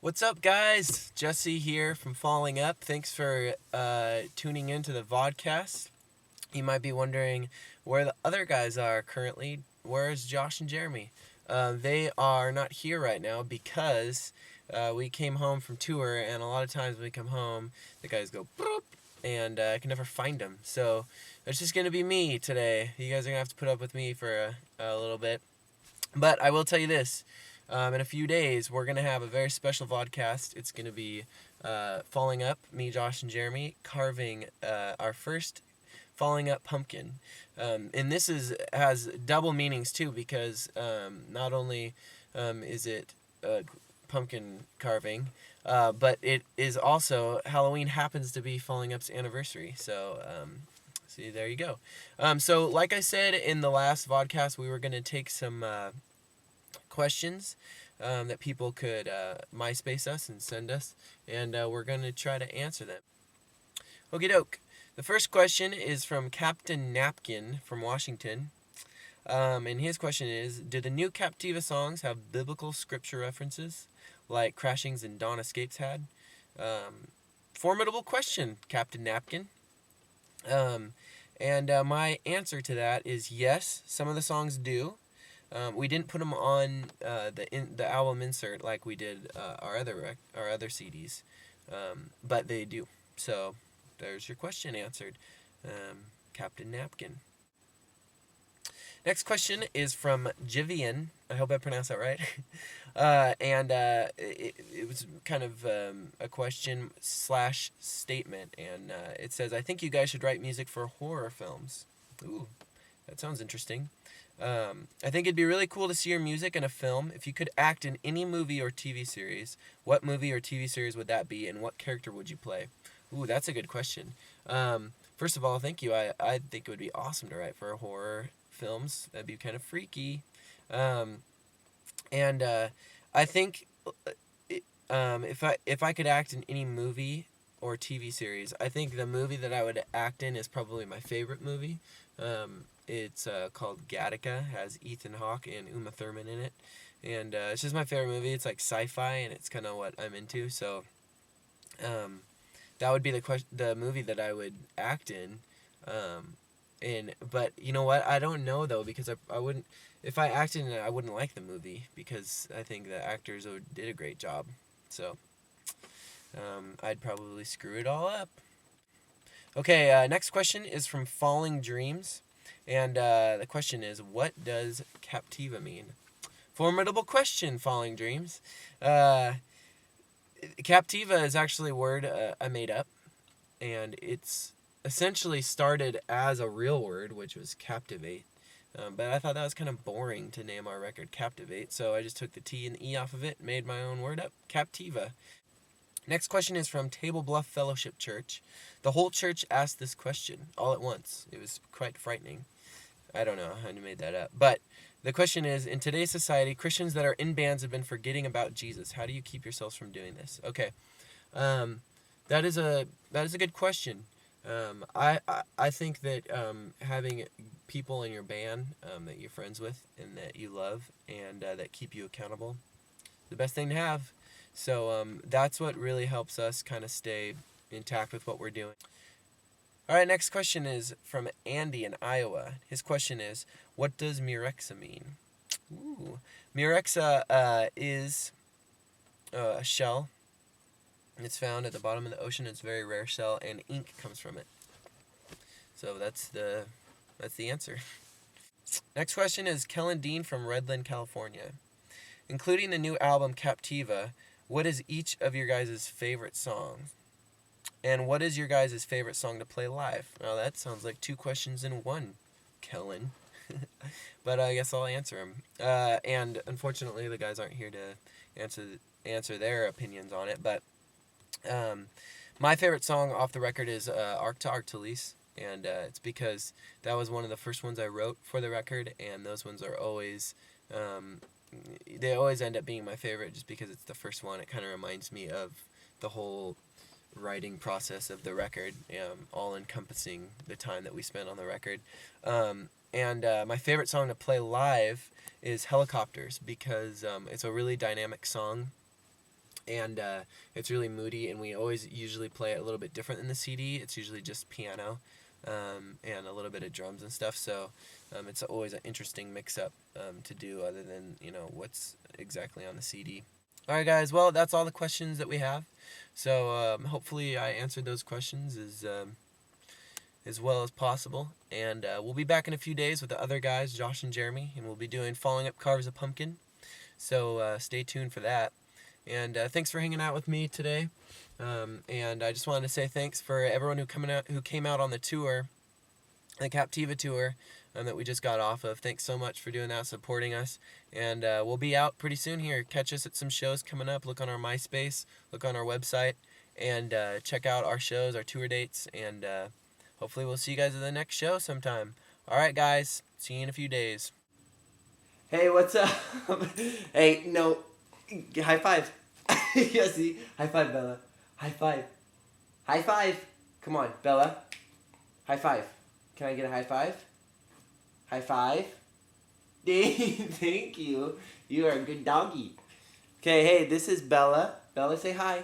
What's up, guys? Jessy here from Falling Up. Thanks for tuning in to the vodcast. You might be wondering where the other guys are currently. Where's Josh and Jeremy? They are not here right now because we came home from tour, and a lot of times when we come home, the guys go boop, and I can never find them. So it's just going to be me today. You guys are going to have to put up with me for a little bit. But I will tell you this. In a few days, we're going to have a very special vodcast. It's going to be Falling Up, me, Josh, and Jeremy, carving our first Falling Up pumpkin. And this has double meanings, too, because not only is it pumpkin carving, but it is also, Halloween happens to be Falling Up's anniversary. So, see, there you go. So, like I said in the last vodcast, we were going to take some questions that people could MySpace us and send us, and we're going to try to answer them. Okie doke. The first question is from Captain Napkin from Washington. And his question is, do the new Captiva songs have biblical scripture references like Crashings and Dawn Escapes had? Formidable question, Captain Napkin. And my answer to that is yes, some of the songs do. We didn't put them on the album insert like we did our other CDs, but they do. So there's your question answered, Captain Napkin. Next question is from Jivian. I hope I pronounced that right. And it was kind of a question / statement, and it says, I think you guys should write music for horror films. Ooh, that sounds interesting. I think it'd be really cool to see your music in a film. If you could act in any movie or TV series, what movie or TV series would that be, and what character would you play? Ooh, that's a good question. First of all, thank you. I think it would be awesome to write for horror films. That'd be kind of freaky. And I think if I could act in any movie or TV series, I think the movie that I would act in is probably my favorite movie. It's called Gattaca. Has Ethan Hawke and Uma Thurman in it, and it's just my favorite movie. It's like sci-fi, and it's kind of what I'm into. So, that would be the movie that I would act in. But you know what? I don't know though, because I wouldn't, if I acted in it, I wouldn't like the movie because I think the actors did a great job. So, I'd probably screw it all up. Okay, next question is from Falling Dreams. And the question is, what does Captiva mean? Formidable question, Falling Dreams. Captiva is actually a word I made up. And it's essentially started as a real word, which was captivate. But I thought that was kind of boring to name our record Captivate. So I just took the T and the E off of it and made my own word up, Captiva. Next question is from Table Bluff Fellowship Church. The whole church asked this question all at once. It was quite frightening. I don't know how I made that up. But the question is, in today's society, Christians that are in bands have been forgetting about Jesus. How do you keep yourselves from doing this? Okay. That is a good question. I think that having people in your band that you're friends with and that you love and that keep you accountable is the best thing to have. So that's what really helps us kind of stay intact with what we're doing. All right, next question is from Andy in Iowa. His question is, what does Murexa mean? Ooh. Murexa is a shell. It's found at the bottom of the ocean. It's a very rare shell, and ink comes from it. So that's the answer. Next question is Kellen Dean from Redland, California. Including the new album Captiva, what is each of your guys' favorite songs? And what is your guys' favorite song to play live? Now that sounds like two questions in one, Kellen. But I guess I'll answer them. And unfortunately, the guys aren't here to answer their opinions on it. But my favorite song off the record is Arc to Arctilis. And it's because that was one of the first ones I wrote for the record. And those ones are always... they always end up being my favorite just because it's the first one. It kind of reminds me of the whole writing process of the record, all encompassing the time that we spent on the record. And my favorite song to play live is Helicopters because it's a really dynamic song. and it's really moody, and we always usually play it a little bit different than the CD. It's usually just piano and a little bit of drums and stuff, so it's always an interesting mix-up to do other than, what's exactly on the CD. Alright guys, well, that's all the questions that we have, so hopefully I answered those questions as well as possible, and we'll be back in a few days with the other guys, Josh and Jeremy, and we'll be doing Falling Up Carves a Pumpkin, so stay tuned for that. And thanks for hanging out with me today. And I just wanted to say thanks for everyone who came out on the tour, the Captiva tour that we just got off of. Thanks so much for doing that, supporting us. And we'll be out pretty soon here. Catch us at some shows coming up. Look on our MySpace, look on our website, and check out our shows, our tour dates. And hopefully we'll see you guys at the next show sometime. All right, guys. See you in a few days. Hey, what's up? Hey, no. High five. Jessy. High five, Bella. High five. High five. Come on, Bella. High five. Can I get a high five? High five. Thank you. You are a good doggy. Okay, hey, this is Bella. Bella, say hi.